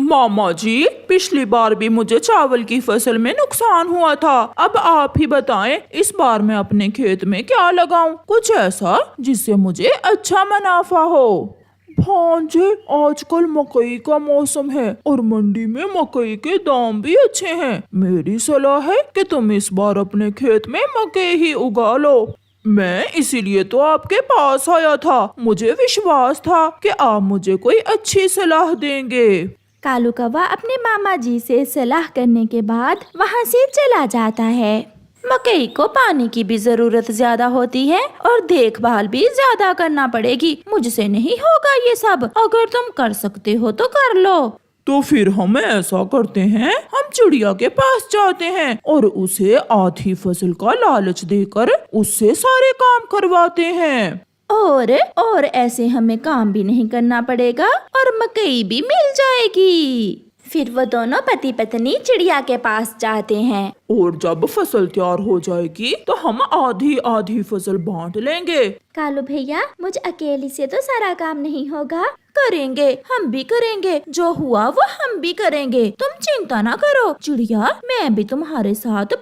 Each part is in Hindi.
मामा जी, पिछली बार भी मुझे चावल की फसल में नुकसान हुआ था। अब आप ही बताएं, इस बार मैं अपने खेत में क्या लगाऊं? कुछ ऐसा जिससे मुझे अच्छा मुनाफा हो। भांजे, आजकल मकई का मौसम है और मंडी में मकई के दाम भी अच्छे हैं। मेरी सलाह है कि तुम इस बार अपने खेत में मकई ही उगा लो। मैं इसीलिए तो आपके पास आया था। मुझे विश्वास था कि आप मुझे कोई अच्छी सलाह देंगे। कालू कौवा अपने मामा जी से सलाह करने के बाद वहाँ से चला जाता है। मकई को पानी की भी जरूरत ज्यादा होती है और देखभाल भी ज्यादा करना पड़ेगी। मुझसे नहीं होगा ये सब। अगर तुम कर सकते हो तो कर लो। तो फिर हम ऐसा करते हैं, हम चिड़िया के पास जाते हैं और उसे आधी फसल का लालच देकर उससे सारे काम करवाते हैं। और ऐसे हमें काम भी नहीं करना पड़ेगा और मकई भी मिल जाएगी। फिर वो दोनों पति पत्नी चिड़िया के पास जाते हैं। और जब फसल तैयार हो जाएगी तो हम आधी आधी फसल बांट लेंगे। कालू भैया, मुझ अकेली से तो सारा काम नहीं होगा। करेंगे, हम भी करेंगे। जो हुआ वो हम भी करेंगे। तुम चिंता ना करो चिड़िया, मैं भी तुम्हारे साथ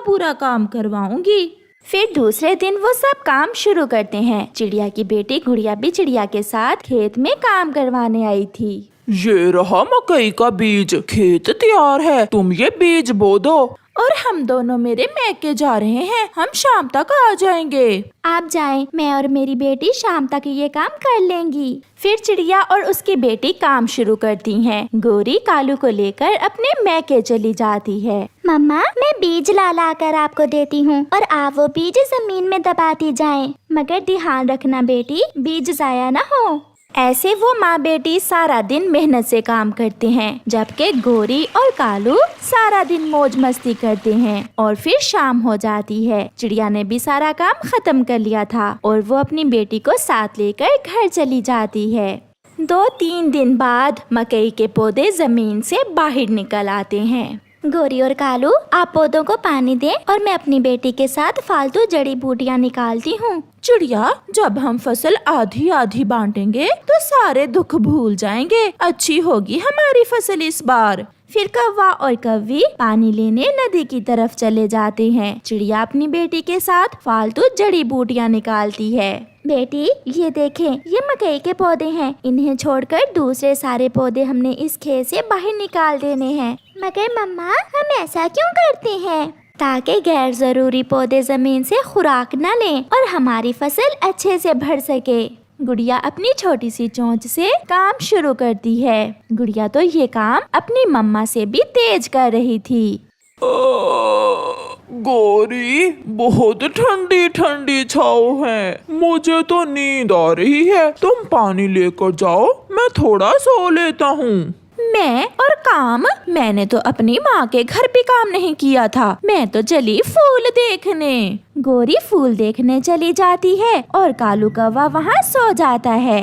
पूरा काम करवाऊंगी। फिर दूसरे दिन वो सब काम शुरू करते हैं। चिड़िया की बेटी गुड़िया भी चिड़िया के साथ खेत में काम करवाने आई थी। ये रहा मकई का बीज, खेत तैयार है, तुम ये बीज बो दो। और हम दोनों मेरे मैके जा रहे हैं, हम शाम तक आ जाएंगे। आप जाएं, मैं और मेरी बेटी शाम तक ये काम कर लेंगी। फिर चिड़िया और उसकी बेटी काम शुरू करती हैं। गोरी कालू को लेकर अपने मैके चली जाती है। मम्मा, मैं बीज ला कर आपको देती हूँ और आप वो बीज जमीन में दबाती जाएं। मगर ध्यान रखना बेटी, बीज जाया ना हो। ऐसे वो माँ बेटी सारा दिन मेहनत से काम करते हैं, जबकि गोरी और कालू सारा दिन मौज मस्ती करते हैं। और फिर शाम हो जाती है। चिड़िया ने भी सारा काम खत्म कर लिया था और वो अपनी बेटी को साथ लेकर घर चली जाती है। 2-3 दिन बाद मकई के पौधे जमीन से बाहर निकल आते हैं। गोरी और कालू, आप पौधों को पानी दें और मैं अपनी बेटी के साथ फालतू जड़ी बूटियाँ निकालती हूँ। चिड़िया, जब हम फसल आधी आधी बांटेंगे तो सारे दुख भूल जाएंगे। अच्छी होगी हमारी फसल इस बार। फिर कौवा और कौवी पानी लेने नदी की तरफ चले जाते हैं। चिड़िया अपनी बेटी के साथ फालतू जड़ी बूटियाँ निकालती है। बेटी, ये देखें, ये मकई के पौधे हैं। इन्हें छोड़कर दूसरे सारे पौधे हमने इस खेत से बाहर निकाल देने हैं। मगर मम्मा, हम ऐसा क्यों करते हैं? ताकि गैर जरूरी पौधे जमीन से खुराक न लें और हमारी फसल अच्छे से बढ़ सके। गुड़िया अपनी छोटी सी चोंच से काम शुरू करती है। गुड़िया तो ये काम अपनी मम्मा से भी तेज कर रही थी। गोरी, बहुत ठंडी ठंडी छाँव है, मुझे तो नींद आ रही है। तुम पानी लेकर जाओ, मैं थोड़ा सो लेता हूँ। मैं और काम, मैंने तो अपनी माँ के घर भी काम नहीं किया था। मैं तो चली फूल देखने। गोरी फूल देखने चली जाती है और कालू कौवा वहाँ सो जाता है।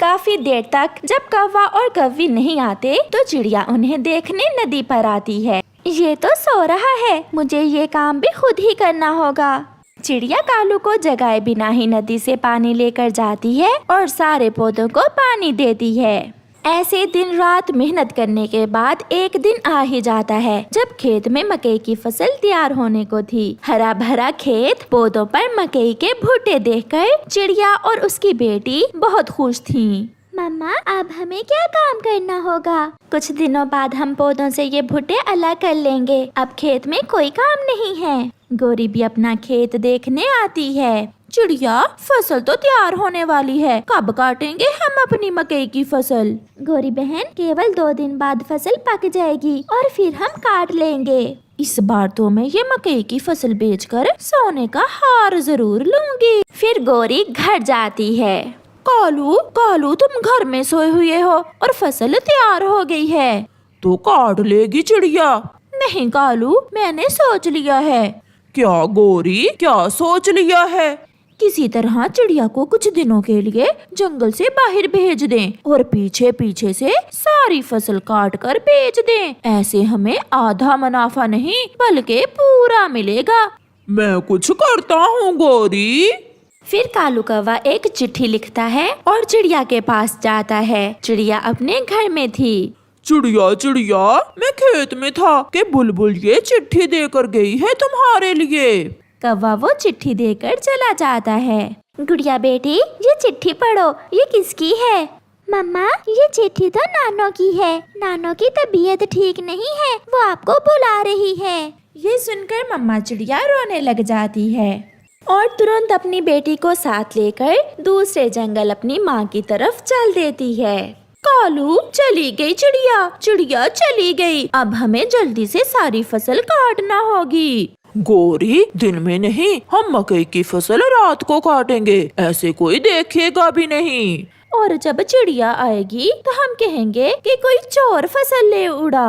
काफी देर तक जब कौवा और कौवी नहीं आते तो चिड़िया उन्हें देखने नदी पर आती है। ये तो सो रहा है, मुझे ये काम भी खुद ही करना होगा। चिड़िया कालू को जगाए बिना ही नदी से पानी लेकर जाती है और सारे पौधों को पानी देती है। ऐसे दिन रात मेहनत करने के बाद एक दिन आ ही जाता है जब खेत में मकई की फसल तैयार होने को थी। हरा भरा खेत, पौधों पर मकई के भुट्टे देखकर चिड़िया और उसकी बेटी बहुत खुश थीं। मम्मा, अब हमें क्या काम करना होगा? कुछ दिनों बाद हम पौधों से ये भुट्टे अलग कर लेंगे। अब खेत में कोई काम नहीं है। गोरी भी अपना खेत देखने आती है। चिड़िया, फसल तो तैयार होने वाली है, कब काटेंगे हम अपनी मकई की फसल? गोरी बहन, केवल 2 दिन बाद फसल पक जाएगी और फिर हम काट लेंगे। इस बार तो मैं ये मकई की फसल बेचकर सोने का हार जरूर लूंगी। फिर गोरी घर जाती है। कालू, तुम घर में सोए हुए हो और फसल तैयार हो गई है। तो काट लेगी चिड़िया। नहीं कालू, मैंने सोच लिया है। क्या गोरी, क्या सोच लिया है? किसी तरह चिड़िया को कुछ दिनों के लिए जंगल से बाहर भेज दें और पीछे पीछे से सारी फसल काट कर बेच दें। ऐसे हमें आधा मुनाफा नहीं बल्कि पूरा मिलेगा। मैं कुछ करता हूँ गोरी। फिर कालू कौवा एक चिट्ठी लिखता है और चिड़िया के पास जाता है। चिड़िया अपने घर में थी। चिड़िया चिड़िया, मैं खेत में था कि बुलबुल ये चिट्ठी देकर गई है तुम्हारे लिए। कौवा वो चिट्ठी देकर चला जाता है। गुड़िया बेटी, ये चिट्ठी पढ़ो, ये किसकी है? मम्मा, ये चिट्ठी तो नानो की है। नानो की तबीयत ठीक नहीं है, वो आपको बुला रही है। ये सुनकर मम्मा चिड़िया रोने लग जाती है और तुरंत अपनी बेटी को साथ लेकर दूसरे जंगल अपनी माँ की तरफ चल देती है। कालू, चली गई चिड़िया, चिड़िया चली गई। अब हमें जल्दी से सारी फसल काटना होगी। गोरी, दिन में नहीं, हम मकई की फसल रात को काटेंगे, ऐसे कोई देखेगा भी नहीं। और जब चिड़िया आएगी तो हम कहेंगे कि कोई चोर फसल ले उड़ा।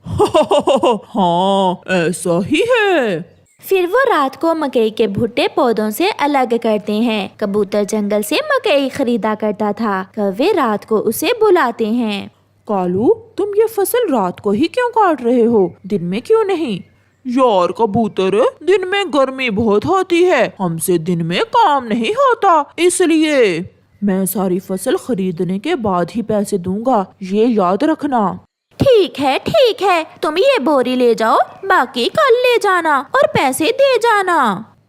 हाँ, ऐसा ही है। फिर वो रात को मकई के भुट्टे पौधों से अलग करते हैं। कबूतर जंगल से मकई खरीदा करता था, कौवे रात को उसे बुलाते हैं। कालू, तुम ये फसल रात को ही क्यों काट रहे हो, दिन में क्यों नहीं? यार कबूतर, दिन में गर्मी बहुत होती है, हमसे दिन में काम नहीं होता, इसलिए मैं सारी फसल खरीदने के बाद ही पैसे दूंगा, ये याद रखना। ठीक है, तुम ये बोरी ले जाओ, बाकी कल ले जाना और पैसे दे जाना।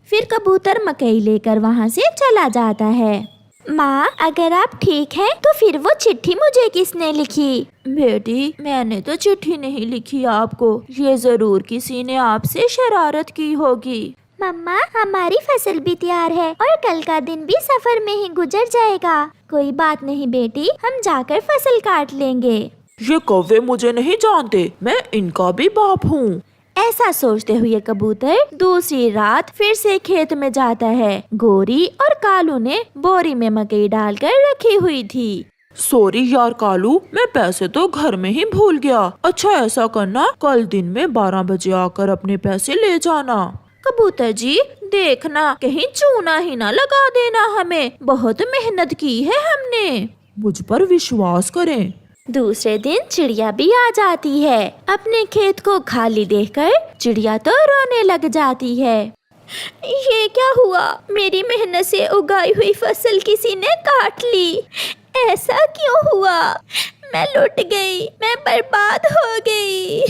फिर कबूतर मकई लेकर वहाँ से चला जाता है। माँ, अगर आप ठीक हैं तो फिर वो चिट्ठी मुझे किसने लिखी? बेटी, मैंने तो चिट्ठी नहीं लिखी आपको, ये जरूर किसी ने आपसे शरारत की होगी। मम्मा, हमारी फसल भी तैयार है और कल का दिन भी सफर में ही गुजर जाएगा। कोई बात नहीं बेटी, हम जाकर फसल काट लेंगे। ये कौवे मुझे नहीं जानते, मैं इनका भी बाप हूँ। ऐसा सोचते हुए कबूतर दूसरी रात फिर से खेत में जाता है। गोरी और कालू ने बोरी में मकई डालकर रखी हुई थी। सॉरी यार कालू, मैं पैसे तो घर में ही भूल गया। अच्छा ऐसा करना, कल दिन में 12 बजे आकर अपने पैसे ले जाना। कबूतर जी, देखना कहीं चूना ही ना लगा देना हमें, बहुत मेहनत की है हमने। मुझ पर विश्वास करें। दूसरे दिन चिड़िया भी आ जाती है। अपने खेत को खाली देखकर चिड़िया तो रोने लग जाती है। ये क्या हुआ, मेरी मेहनत से उगाई हुई फसल किसी ने काट ली। ऐसा क्यों हुआ? मैं लुट गई, मैं बर्बाद हो गई।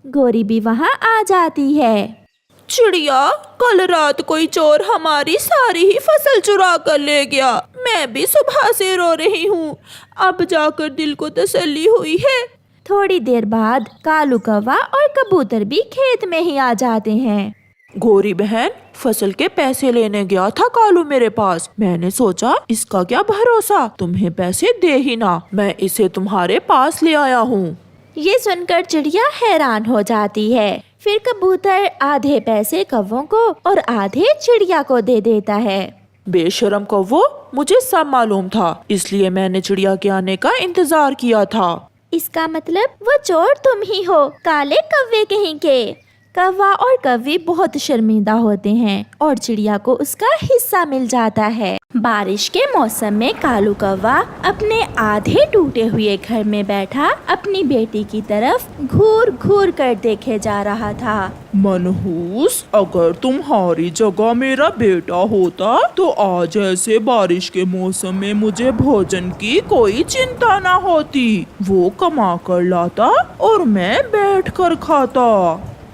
गोरी भी वहाँ आ जाती है। चिड़िया, कल रात कोई चोर हमारी सारी ही फसल चुरा कर ले गया। मैं भी सुबह से रो रही हूँ, अब जाकर दिल को तसल्ली हुई है। थोड़ी देर बाद कालू कौवा और कबूतर भी खेत में ही आ जाते हैं। गोरी बहन, फसल के पैसे लेने गया था कालू मेरे पास। मैंने सोचा इसका क्या भरोसा, तुम्हें पैसे दे ही ना, मैं इसे तुम्हारे पास ले आया हूँ। ये सुनकर चिड़िया हैरान हो जाती है। फिर कबूतर आधे पैसे कौवों को और आधे चिड़िया को दे देता है। बेशरम कौवो, मुझे सब मालूम था, इसलिए मैंने चिड़िया के आने का इंतजार किया था। इसका मतलब वो चोर तुम ही हो, काले कौवे कहीं के। कौवा और कौवी बहुत शर्मिंदा होते हैं और चिड़िया को उसका हिस्सा मिल जाता है। बारिश के मौसम में कालू कौवा अपने आधे टूटे हुए घर में बैठा अपनी बेटी की तरफ घूर घूर कर देखे जा रहा था। मनहूस, अगर तुम्हारी जगह मेरा बेटा होता तो आज ऐसे बारिश के मौसम में मुझे भोजन की कोई चिंता ना होती। वो कमा कर लाता और मैं बैठ कर खाता।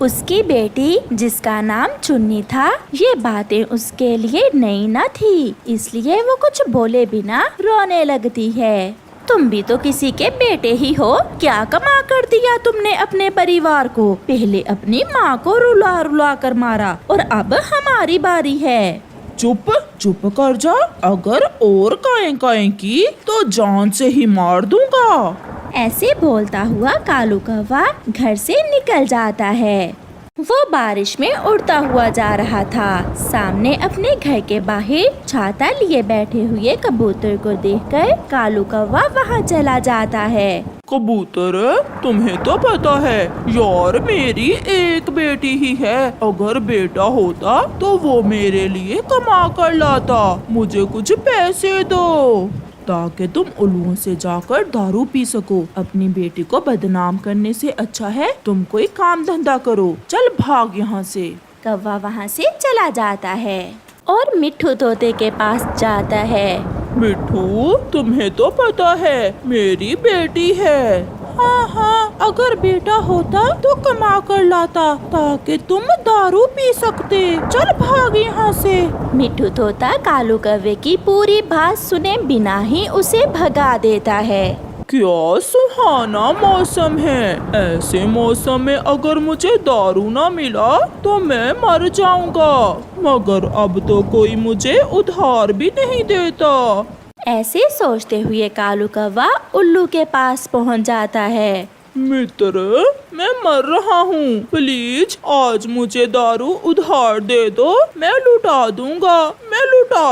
उसकी बेटी, जिसका नाम चुन्नी था, ये बातें उसके लिए नई न थी, इसलिए वो कुछ बोले बिना रोने लगती है। तुम भी तो किसी के बेटे ही हो, क्या कमा कर दिया तुमने अपने परिवार को? पहले अपनी माँ को रुला रुला कर मारा और अब हमारी बारी है। चुप चुप कर जा, अगर और काएं काएं की तो जान से ही मार दूंगा। ऐसे बोलता हुआ कालू कौवा घर से निकल जाता है। वो बारिश में उड़ता हुआ जा रहा था। सामने अपने घर के बाहर छाता लिए बैठे हुए कबूतर को देखकर कालू कौवा वहाँ चला जाता है। कबूतर, तुम्हें तो पता है यार मेरी एक बेटी ही है, अगर बेटा होता तो वो मेरे लिए कमा कर लाता। मुझे कुछ पैसे दो ताकि तुम उल्लुओं से जाकर दारू पी सको। अपनी बेटी को बदनाम करने से अच्छा है तुम कोई काम धंधा करो। चल भाग यहाँ से। कौवा वहाँ से चला जाता है और मिट्ठू तोते के पास जाता है। मिठू, तुम्हें तो पता है मेरी बेटी है। हाँ हाँ, अगर बेटा होता तो कमा कर लाता ताकि तुम दारू पी सकते। चल भाग यहाँ से। मिट्ठू तोता कालू कौवे की पूरी बात सुने बिना ही उसे भगा देता है। क्या सुहाना मौसम है। ऐसे मौसम में अगर मुझे दारू ना मिला तो मैं मर जाऊंगा। मगर अब तो कोई मुझे उधार भी नहीं देता। ऐसे सोचते हुए कालू कौवा उल्लू के पास पहुंच जाता है। मित्र, मैं मर रहा हूँ, प्लीज आज मुझे दारू उधार दे दो। मैं लुटा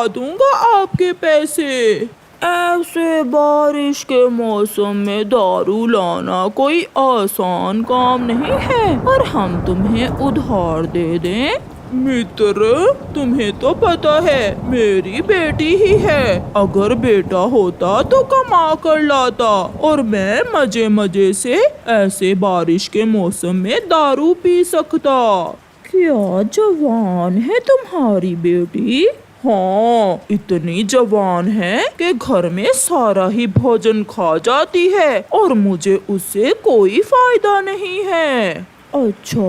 दूंगा आपके पैसे। ऐसे बारिश के मौसम में दारू लाना कोई आसान काम नहीं है, और हम तुम्हें उधार दे दें। मित्र, तुम्हें तो पता है मेरी बेटी ही है। अगर बेटा होता तो कमा कर लाता और मैं मजे मजे से ऐसे बारिश के मौसम में दारू पी सकता। क्या जवान है तुम्हारी बेटी। हाँ, इतनी जवान है कि घर में सारा ही भोजन खा जाती है और मुझे उससे कोई फायदा नहीं है। अच्छा,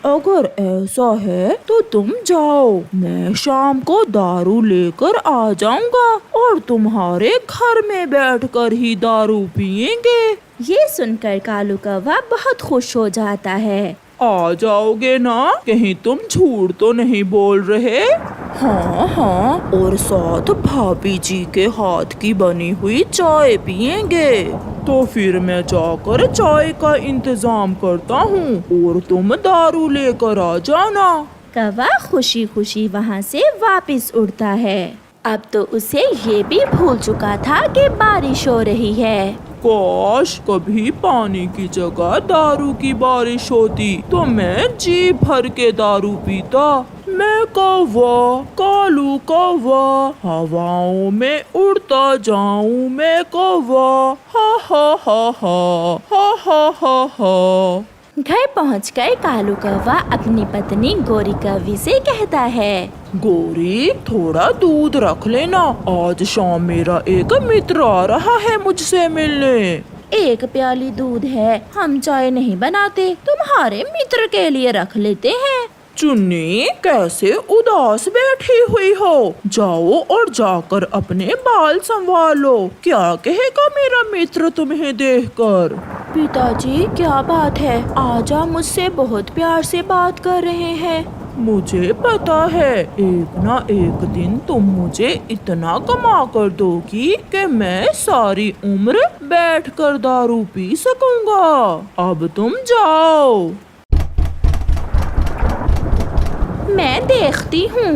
अगर ऐसा है तो तुम जाओ, मैं शाम को दारू लेकर आ जाऊंगा और तुम्हारे घर में बैठकर ही दारू पियेंगे। ये सुनकर कालू कौवा बहुत खुश हो जाता है। आ जाओगे ना? कहीं तुम झूठ तो नहीं बोल रहे? हाँ हाँ, और साथ भाभी जी के हाथ की बनी हुई चाय पियेंगे। तो फिर मैं जाकर चाय का इंतजाम करता हूँ और तुम दारू लेकर आ जाना। कौवा खुशी खुशी वहाँ से वापस उड़ता है। अब तो उसे ये भी भूल चुका था कि बारिश हो रही है। काश कभी पानी की जगह दारू की बारिश होती तो मैं जी भर के दारू पीता। मैं कौवा, कालू कौवा, हवाओं में उड़ता जाऊं मैं कौवा। हा हा हा हा हा हा हा हा। घर पहुंचकर कालू कौवा अपनी पत्नी गोरी कौवी से कहता है, गोरी, थोड़ा दूध रख लेना, आज शाम मेरा एक मित्र आ रहा है मुझसे मिलने। एक प्याली दूध है, हम चाय नहीं बनाते, तुम्हारे मित्र के लिए रख लेते हैं। चुन्नी, कैसे उदास बैठी हुई हो। जाओ और जाकर अपने बाल संभालो। क्या कहेगा मेरा मित्र तुम्हें देखकर। पिताजी, क्या बात है, आजा मुझसे बहुत प्यार से बात कर रहे हैं। मुझे पता है एक ना एक दिन तुम मुझे इतना कमा कर दोगी कि मैं सारी उम्र बैठकर दारू पी सकूंगा। अब तुम जाओ। मैं देखती हूँ।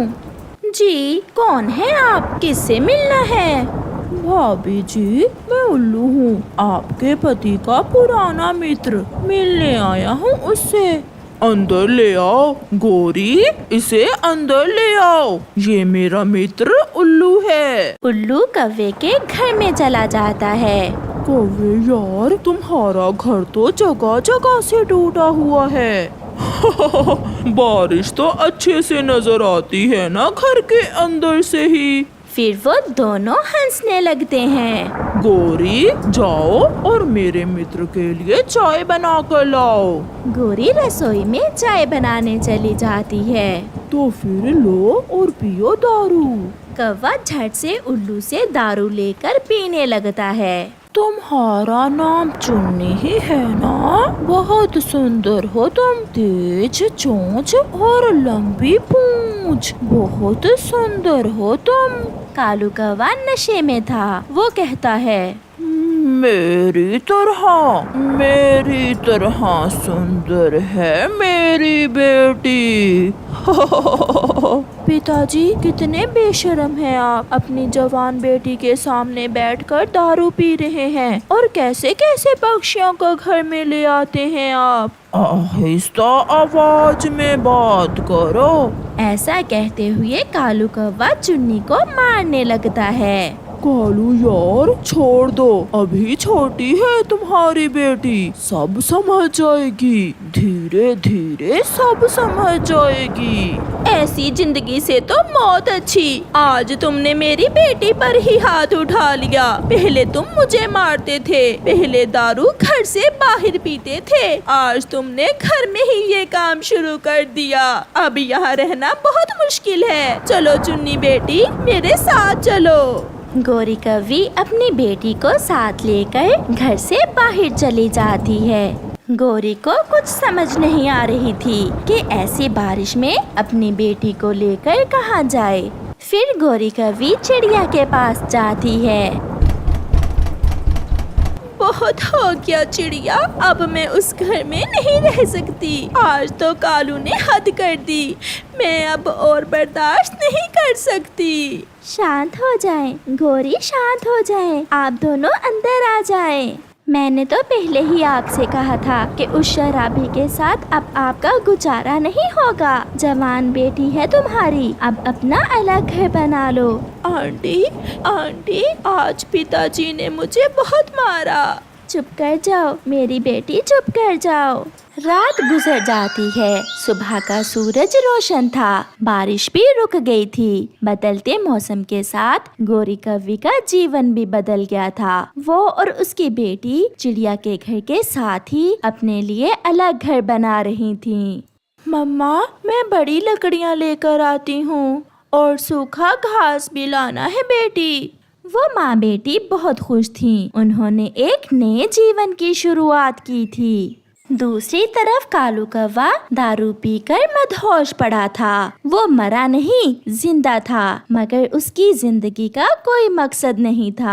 जी, कौन है आप, किससे मिलना है। भाभी जी, मैं उल्लू हूँ, आपके पति का पुराना मित्र। मिलने आया हूँ उससे। अंदर ले आओ गोरी, इसे अंदर ले आओ। ये मेरा मित्र उल्लू है। उल्लू कौवे के घर में चला जाता है। कौवे यार, तुम्हारा घर तो जगह जगह से टूटा हुआ है। बारिश तो अच्छे से नजर आती है ना घर के अंदर से ही। फिर वो दोनों हंसने लगते हैं। गोरी, जाओ और मेरे मित्र के लिए चाय बना कर लाओ। गोरी रसोई में चाय बनाने चली जाती है। तो फिर लो और पियो दारू। कौवा झट से उल्लू से दारू लेकर पीने लगता है। तुम्हारा नाम चुन्नी ही है ना? बहुत सुंदर हो तुम, तेज चोंच और लंबी पूंछ, बहुत सुंदर हो तुम। कालू कौवा नशे में था। वो कहता है, मेरी तरह सुंदर है मेरी बेटी। पिताजी, कितने बेशर्म हैं आप, अपनी जवान बेटी के सामने बैठकर दारू पी रहे हैं, और कैसे कैसे पक्षियों को घर में ले आते हैं आप। आहिस्ता आवाज में बात करो। ऐसा कहते हुए कालू कौवा चुन्नी को मारने लगता है। कालू यार, छोड़ दो, अभी छोटी है तुम्हारी बेटी, सब समझ जाएगी, धीरे धीरे सब समझ जाएगी। ऐसी जिंदगी से तो मौत अच्छी। आज तुमने मेरी बेटी पर ही हाथ उठा लिया। पहले तुम मुझे मारते थे, पहले दारू घर से बाहर पीते थे, आज तुमने घर में ही ये काम शुरू कर दिया। अब यहाँ रहना बहुत मुश्किल है। चलो चुन्नी बेटी, मेरे साथ चलो। गौरी कव्वी अपनी बेटी को साथ लेकर घर से बाहर चली जाती है। गौरी को कुछ समझ नहीं आ रही थी कि ऐसी बारिश में अपनी बेटी को लेकर कहाँ जाए। फिर गौरी कव्वी चिड़िया के पास जाती है। बहुत हो गया चिड़िया, अब मैं उस घर में नहीं रह सकती। आज तो कालू ने हद कर दी, मैं अब और बर्दाश्त नहीं कर सकती। शांत हो जाएं, गौरी शांत हो जाएं, आप दोनों अंदर आ जाएं। मैंने तो पहले ही आपसे कहा था कि उस शराबी के साथ अब आपका गुजारा नहीं होगा। जवान बेटी है तुम्हारी, अब अपना अलग घर बना लो। आंटी, आंटी, आज पिताजी ने मुझे बहुत मारा। चुप कर जाओ मेरी बेटी, चुप कर जाओ। रात गुजर जाती है। सुबह का सूरज रोशन था, बारिश भी रुक गई थी। बदलते मौसम के साथ गौरी कव्वी का जीवन भी बदल गया था। वो और उसकी बेटी चिड़िया के घर के साथ ही अपने लिए अलग घर बना रही थीं। मम्मा, मैं बड़ी लकड़ियाँ लेकर आती हूँ और सूखा घास भी लाना है बेटी। वो माँ बेटी बहुत खुश थीं। उन्होंने एक नए जीवन की शुरुआत की थी। दूसरी तरफ कालू कौवा दारू पीकर मदहोश पड़ा था। वो मरा नहीं, जिंदा था, मगर उसकी जिंदगी का कोई मकसद नहीं था।